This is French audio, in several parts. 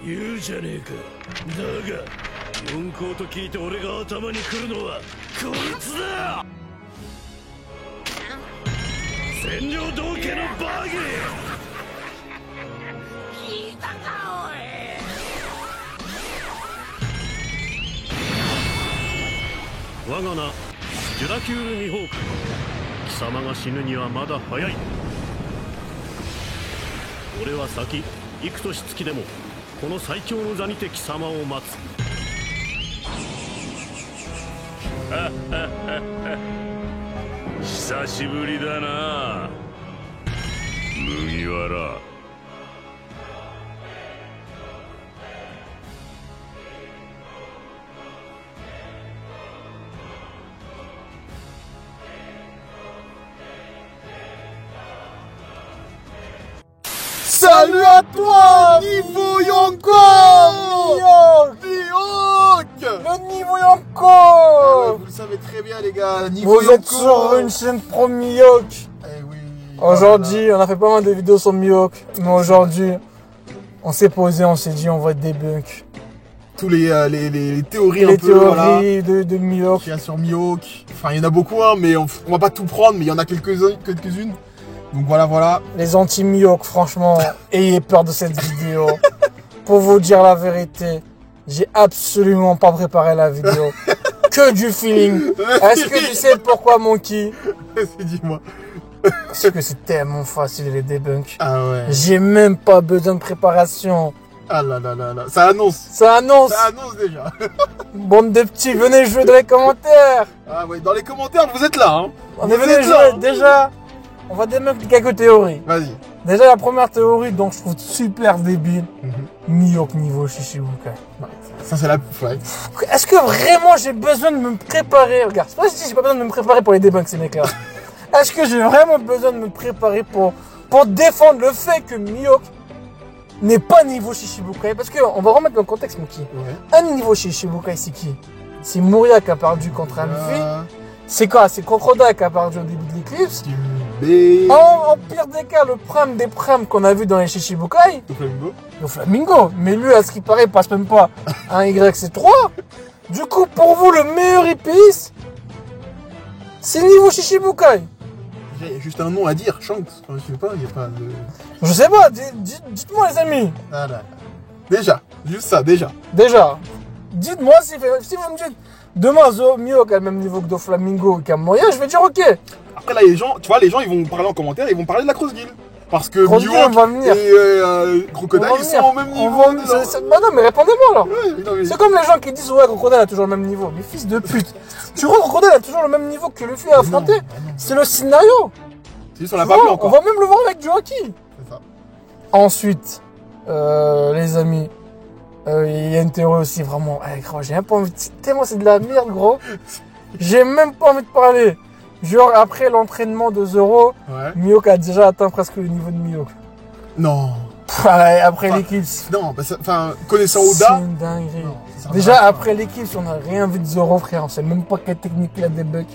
言うじゃねえか。だが四皇と聞いて俺が頭に来るのはこいつだ。千両道家のバギー。聞いたかおい。我が名ジュラキュール・ミホーク。貴様が死ぬにはまだ早い。俺は先幾年月でもこの最強の座にて貴様を待つ。久しぶりだな麦わら。Salut à toi, Niveau Yonko! Le Niveau Yonko! Ah ouais, vous le savez très bien les gars, Niveau Vous Yonko. êtes sur une chaîne pro Mihawk. Eh oui. Aujourd'hui, on a fait pas mal de vidéos sur Mihawk, mais aujourd'hui, on s'est posé, on s'est dit on va débunk Tous les théories les un peu, théories de Mihawk. qu'il y a sur Mihawk. Enfin, il y en a beaucoup, hein, mais on va pas tout prendre, mais il y en a quelques-unes. Donc voilà. Les anti-Mihawk, franchement, ayez peur de cette vidéo. Pour vous dire la vérité, j'ai absolument pas préparé la vidéo. Que du feeling. Est-ce que tu sais pourquoi, Monkey? Dis-moi. Parce que c'est tellement facile les débunks. Ah ouais. J'ai même pas besoin de préparation. Ah là là là là. Ça annonce. Ça annonce. Ça annonce déjà. Bande de petits, venez jouer dans les commentaires. Ah ouais, dans les commentaires, vous êtes là, hein. On est Vous venu êtes jouer. là, hein. Déjà, on va débunker quelques théories. Vas-y. Déjà, la première théorie, donc je trouve super débile. Mihawk niveau Shishibukai. Ça, c'est la. Ouais. Est-ce que vraiment j'ai besoin de me préparer? Regarde, c'est pas si j'ai pas besoin de me préparer pour les débunks, ces mecs-là. Est-ce que j'ai vraiment besoin de me préparer pour défendre le fait que Mihawk n'est pas niveau Shishibukai? Parce qu'on va remettre dans le contexte, Monkey. Ouais. Un niveau Shishibukai, c'est qui? C'est Moria qui a perdu contre un Luffy. C'est quoi? C'est Crocodile qui a perdu au début de l'éclipse. En pire des cas, le prime des primes qu'on a vu dans les Shishibukai, le Flamingo. Mais lui, à ce qui paraît, il passe même pas un YC3. Du coup, pour vous, le meilleur IPS, c'est niveau Shishibukai. Il y a juste un nom à dire, Shanks. Enfin, je sais pas, il n'y a pas de. Je sais pas, dites-moi les amis. Ah là. Déjà, juste ça, déjà. Déjà, dites-moi si vous me dites demain Mihawk a le même niveau que Doflamingo et qu'Amoria, je vais dire ok. Après là, les gens, tu vois, les gens ils vont parler en commentaire, ils vont parler de la Cross Guild. Parce que Cross Guild, Mihawk on va venir. et Crocodile, ils sont au même niveau. Bah non, mais répondez-moi alors. Ouais, non, mais... C'est comme les gens qui disent ouais, Crocodile a toujours le même niveau. Mais fils de pute. Tu vois, Crocodile a toujours le même niveau que Luffy a affronté. C'est le scénario. C'est juste on l'a pas vu encore. On va même le voir avec du haki. C'est ça. Ensuite, les amis, il y a une théorie aussi vraiment. Gros, j'ai même pas envie de. Tellement c'est de la merde, gros. J'ai même pas envie de parler. Genre, après l'entraînement de Zoro, Ouais. Mihawk a déjà atteint presque le niveau de Mihawk. Non. Après l'éclipse. Non, bah, enfin, connaissant C'est Oda. une dinguerie. Non, ça Déjà, va pas. après l'éclipse, on n'a rien vu de Zoro, frère. On sait même pas quelle technique il a débug.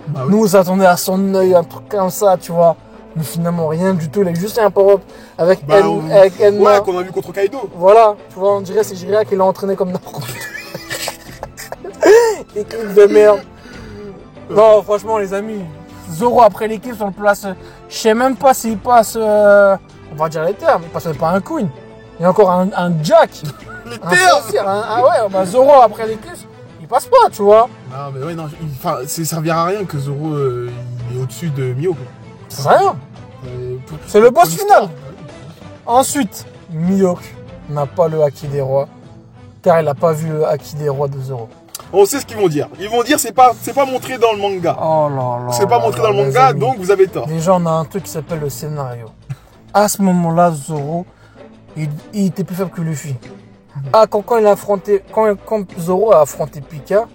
Bah oui. Nous, on s'attendait à son œil, un truc comme ça, tu vois. Mais finalement, rien du tout. Il a juste un power-up avec, Bah, avec Enma. Ouais, qu'on a vu contre Kaido. Voilà, tu vois, on dirait c'est Jiria qui l'a entraîné comme n'importe quoi. Équipe de merde. Non, franchement, les amis, Zoro après l'équipe, on le place. Je sais même pas s'il passe. On va dire les termes, il passe même pas un Queen. Il y a encore un Jack. Les Un terres. sorcier, ah ouais, bah Zoro après l'équipe, il passe pas, tu vois. Non, mais ouais, non, enfin, ça servira à rien que Zoro il est au-dessus de Mihawk. C'est rien. C'est le boss final. Ensuite, Mihawk n'a pas le haki des rois, car il n'a pas vu le haki des rois de Zoro. On sait ce qu'ils vont dire. Ils vont dire c'est pas montré dans le manga. Oh là là. C'est pas montré dans le manga, donc vous avez tort. Déjà, on a un truc qui s'appelle le scénario. À ce moment-là, Zoro, il était plus faible que Luffy. Ah, quand Zoro a affronté Pika,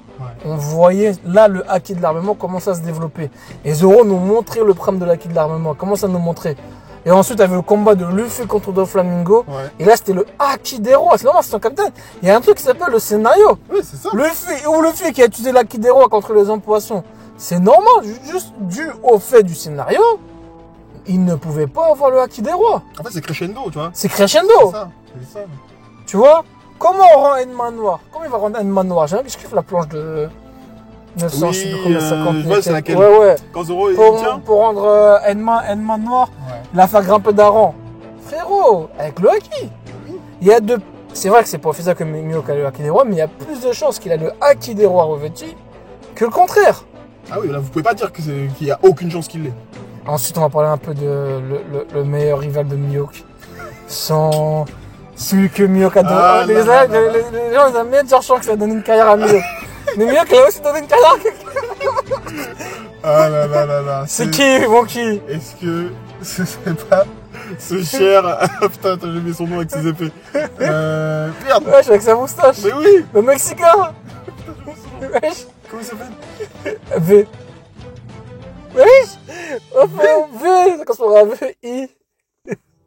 on voyait là le haki de l'armement commencer à se développer. Et Zoro nous montrait le prime de l'haki de l'armement, commence à nous montrer. Et ensuite, il y avait le combat de Luffy contre Doflamingo. Ouais. Et là, c'était le haki des rois. C'est normal, c'est son capitaine. Il y a un truc qui s'appelle le scénario. Oui, c'est ça. Luffy qui a utilisé l'haki des rois contre les hommes poissons. C'est normal, juste dû au fait du scénario. il ne pouvait pas avoir le haki des rois. En fait, c'est crescendo, tu vois. C'est crescendo. C'est ça. Tu vois? Comment on rend Enma noir? Comment il va rendre Enma noir? J'ai je kiffe la planche de 900, oui, je sais plus combien ça compte. je vois, c'est laquelle. Ouais. Quand Zoro il tient. Pour rendre Enma noir, il a fait grimper Daran. Frérot, avec le haki. Il y a deux. C'est vrai que c'est pas officiel que Mihawk a le haki des rois, mais il y a plus de chances qu'il a le haki des rois revêtu que le contraire. Ah oui, là, vous pouvez pas dire qu'il y a aucune chance qu'il l'ait. Ensuite, on va parler un peu de le meilleur rival de Mihawk. Celui que Mihawk a donné. Les gens, ils aiment bien dire que ça a donné une carrière à Mihawk. Mais Mihawk, il a aussi donné une carrière à quelqu'un. Ah là. C'est qui, mon qui? Est-ce que ce serait pas ce cher. Ah putain, j'ai mis son nom avec ses épées. Merde. Wesh, avec sa moustache. Mais oui. Le Mexicain. Wesh. Comment il s'appelle? V. Wesh. V. Ça commence par V, I.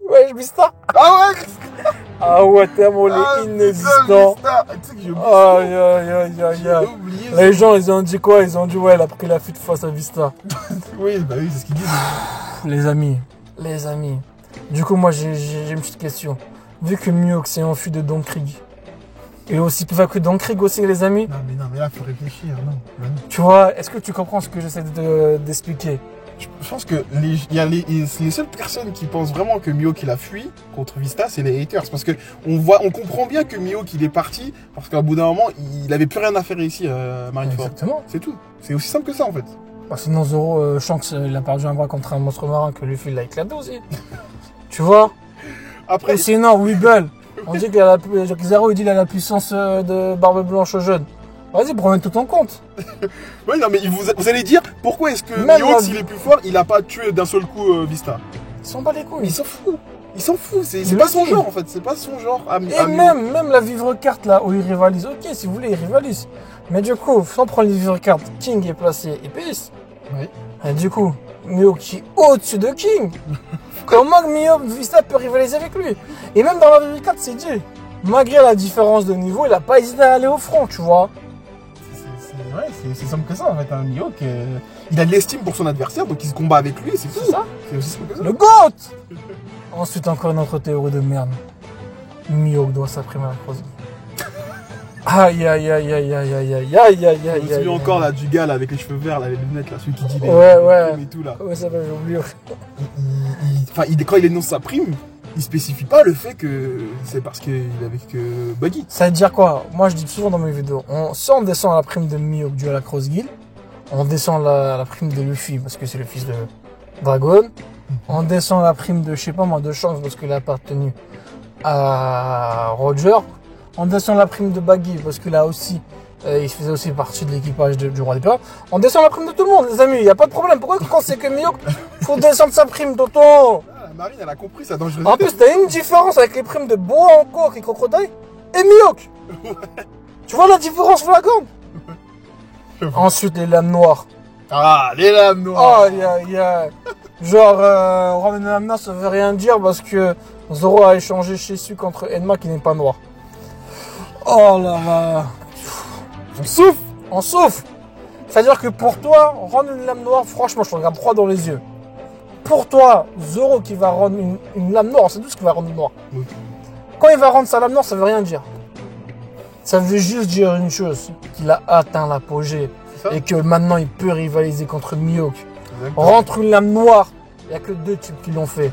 Wesh, Vista. Ah ouais. Ah ouais, tellement les inexistants. Tu sais que j'ai oublié. Aïe. Oublié. Les gens, ils ont dit quoi? Ils ont dit, ouais, il a pris la fuite face à Vista. Oui, bah oui, c'est ce qu'ils disent. Les amis. Du coup, moi, j'ai une petite question. Vu que Mihawk s'est enfui de Don Krieg, il est aussi plus fort que Don Krieg aussi, les amis. Non, mais là, faut réfléchir, non. Tu vois, est-ce que tu comprends ce que j'essaie d'expliquer? Je pense que les seules personnes qui pensent vraiment que Mihawk il a fui contre Vista, c'est les haters. Parce que on comprend bien que Mihawk il est parti, parce qu'à bout d'un moment, il avait plus rien à faire ici à Marineford. Exactement. C'est tout. C'est aussi simple que ça en fait. Bah, sinon, Zoro, Shanks, il a perdu un bras contre un monstre marin que Luffy l'a éclaté aussi. Tu vois? Après, Et sinon, Weeble, on dit qu'il a Zoro, il dit qu'il a la puissance de Barbe Blanche jeune. Vas-y, prends tout en compte. ouais, non, mais vous allez dire, pourquoi est-ce que Même Mihawk, s'il est plus fort, il a pas tué d'un seul coup Vista? Ils s'en bat les couilles. Il s'en fout. C'est pas son genre en fait. C'est pas son genre. Et même la vivre carte là où il rivalise, ok, si vous voulez, il rivalise. Mais du coup, sans prendre les vivre cartes, King est placé épice. Oui. Et du coup, Mihawk qui est au-dessus de King. Comment Mihawk Vista peut rivaliser avec lui? Et même dans la vivre carte, c'est dit. Malgré la différence de niveau, il a pas hésité à aller au front, tu vois. C'est simple que ça en fait. Hein. Mihawk, il a de l'estime pour son adversaire, donc il se combat avec lui, c'est tout. C'est ça. C'est aussi simple que ça. Le GOAT. Ensuite, encore une autre théorie de merde. Mihawk doit s'apprimer à la croisée. Aïe. Je me souviens encore là du gars là, avec les cheveux verts, là, les lunettes, là, celui qui dit ouais. et tout là. Ouais, ça va, j'ai oublié. Quand il énonce sa prime, il spécifie pas le fait que c'est parce qu'il est avec Buggy. Ça veut dire quoi? Moi, je dis souvent dans mes vidéos, si on descend la prime de Mihawk due à la Cross Guild, on descend la prime de Luffy parce que c'est le fils de Dragon, on descend la prime de, je sais pas moi, de Shanks parce qu'il a appartenu à Roger, on descend la prime de Baggy parce qu'il a aussi, il faisait aussi partie de l'équipage du Roi des Pirates, on descend la prime de tout le monde, les amis, il n'y a pas de problème. Pourquoi quand c'est que Mihawk, faut descendre sa prime, Toto? Marine, elle a compris sa dangerosité. En plus, t'as une différence avec les primes de Boa encore et Crocodile et Mihawk. Tu vois la différence flagrante? Ensuite, les lames noires. Ah, les lames noires. Aïe. Genre, Roi des lames noires, ça veut rien dire parce que Zoro a échangé Shisui contre Enma qui n'est pas noir. Oh là là. On souffle. C'est-à-dire que pour toi, rendre une lame noire, franchement, je te regarde droit dans les yeux. Pour toi, Zoro qui va rendre une lame noire, c'est tout ce qu'il va rendre noir. Oui. Quand il va rendre sa lame noire, ça veut rien dire. Ça veut juste dire une chose, qu'il a atteint l'apogée et que maintenant il peut rivaliser contre Mihawk. Rentre une lame noire, il n'y a que deux types qui l'ont fait.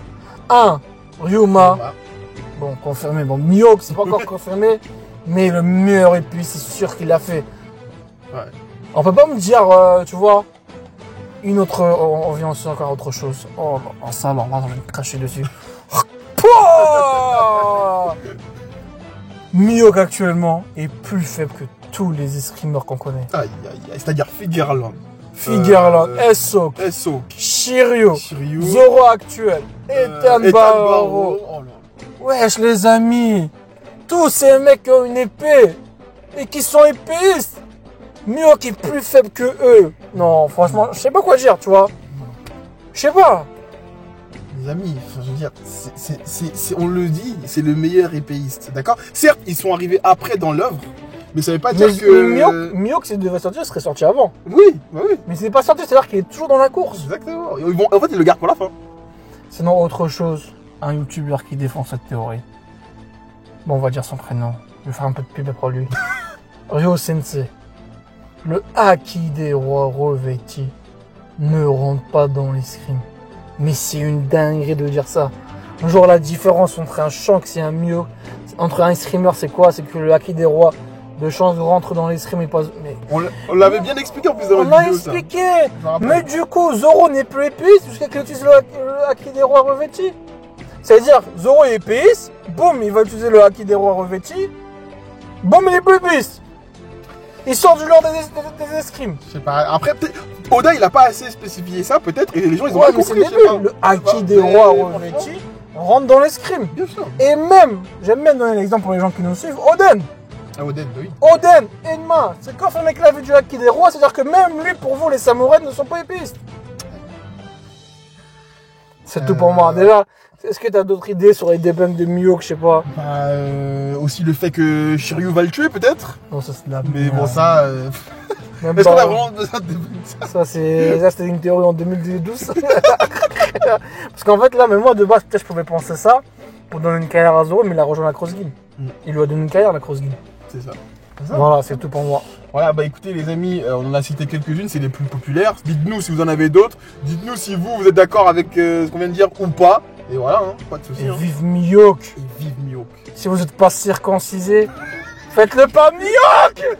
Un, Ryuma. Bon, confirmé. Bon, Mihawk, c'est pas encore confirmé, mais le meilleur épée, c'est sûr qu'il l'a fait. Ouais. On peut pas me dire, tu vois, une autre, on vient aussi encore à autre chose. Oh, ça, alors là, on va me cracher dessus. Mihawk actuellement est plus faible que tous les escrimeurs qu'on connaît. Aïe, c'est-à-dire Figueroa, Esok, Shiryu, Zoro actuel, Ethan Barrow. Wesh les amis, tous ces mecs qui ont une épée et qui sont épéistes. Mihawk est plus faible que eux. Non, franchement, je sais pas quoi dire, tu vois. Je sais pas. Les amis, je veux dire, on le dit, c'est le meilleur épéiste, d'accord? Certes, ils sont arrivés après dans l'œuvre, mais ça veut pas dire que... Mihawk, s'il devait sortir, il serait sorti avant. Oui, bah oui. Mais s'il n'est pas sorti, c'est-à-dire qu'il est toujours dans la course. Exactement. En fait, ils le gardent pour la fin. Sinon, autre chose, un youtubeur qui défend cette théorie. Bon, on va dire son prénom. Je vais faire un peu de pub pour lui. Ryo Sensei. Le haki des rois revêtis ne rentre pas dans l'escrime. Mais c'est une dinguerie de dire ça. Genre, la différence entre un Shanks et un Mio, entre un streamer, c'est quoi? C'est que le haki des rois de Shanks rentre dans l'escrime et pas. Mais... On l'avait bien expliqué en plus dans la vidéo. On l'a expliqué. Mais du coup, Zoro n'est plus épice jusqu'à qu'il utilise le haki des rois revêtis. C'est-à-dire, Zoro est épice, boum, il va utiliser le haki des rois revêtis, boum, il est plus épice. Il sort du lore des escrimes. Je sais pas. Après, peut-être. Oda, il a pas assez spécifié ça, peut-être, et les gens, ils ont Ouais, pas mais compris. c'est le début. Le haki des rois revêtis rentre dans l'escrime. Bien sûr. Et même, j'aime bien donner l'exemple pour les gens qui nous suivent, Oden. Ah, Oden, oui. Oden, Enma, c'est quand ce mec-là vu du haki des rois, c'est-à-dire que même lui, pour vous, les samouraïs ne sont pas épices. C'est tout pour moi. Déjà, est-ce que tu as d'autres idées sur les debunks de Mio, je sais pas? Bah, aussi le fait que Shiryu va le tuer, peut-être. Non, ça c'est de la Mais merde. bon, ça. Même Est-ce qu'on pas- a vraiment besoin de ça? Ça, c'était une théorie en 2012. Parce qu'en fait, là, mais moi, de base, peut-être je pouvais penser ça pour donner une carrière à Zoro, mais il a rejoint la Cross Guild. Il lui a donné une carrière, la Cross Guild. C'est ça. Voilà, c'est tout pour moi. Voilà, bah écoutez les amis, on en a cité quelques-unes, c'est les plus populaires. Dites-nous si vous en avez d'autres. Dites-nous si vous êtes d'accord avec ce qu'on vient de dire ou pas. Et voilà, hein, pas de soucis. Et Hein. vive Mihawk. Et vive Mihawk. Si vous n'êtes pas circoncisé, faites-le pas Mihawk.